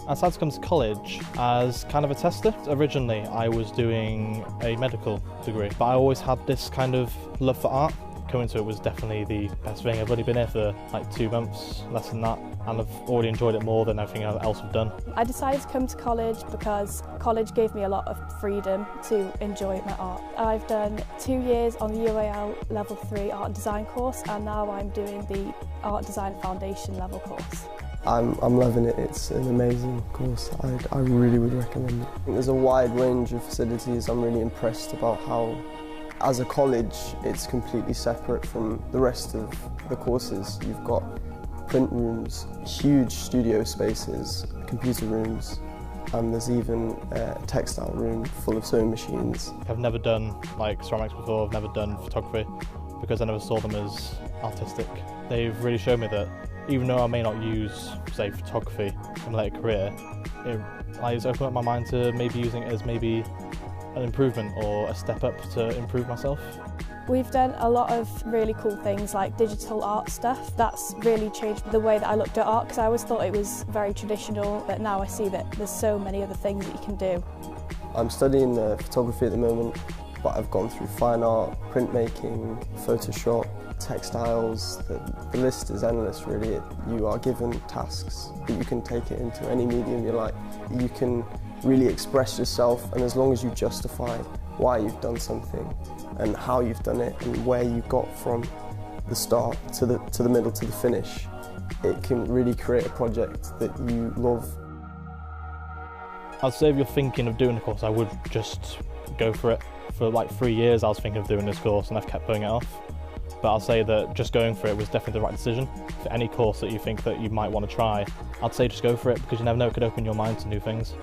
I decided to come to college as kind of a tester. Originally I was doing a medical degree, but I always had this kind of love for art. Coming to it was definitely the best thing. I've only been here for like 2 months, less than that, and I've already enjoyed it more than everything else I've done. I decided to come to college because college gave me a lot of freedom to enjoy my art. I've done 2 years on the UAL Level 3 Art and Design course, and now I'm doing the Art Design Foundation level course. I'm loving it. It's an amazing course. I really would recommend it. I think there's a wide range of facilities. I'm really impressed about how, as a college, it's completely separate from the rest of the courses. You've got print rooms, huge studio spaces, computer rooms, and there's even a textile room full of sewing machines. I've never done like ceramics before, I've never done photography because I never saw them as artistic. They've really shown me that even though I may not use, say, photography in my later career, it's opened up my mind to maybe using it as maybe an improvement or a step up to improve myself. We've done a lot of really cool things like digital art stuff. That's really changed the way that I looked at art, because I always thought it was very traditional, but now I see that there's so many other things that you can do. I'm studying photography at the moment, but I've gone through fine art, printmaking, Photoshop, textiles. The list is endless really. You are given tasks, but you can take it into any medium you like. You can really express yourself, and as long as you justify why you've done something and how you've done it and where you got from the start to the middle to the finish, it can really create a project that you love. I'd say if you're thinking of doing the course, I would just go for it. For like 3 years I was thinking of doing this course and I've kept putting it off. But I'll say that just going for it was definitely the right decision. For any course that you think that you might want to try, I'd say just go for it, because you never know, it could open your mind to new things.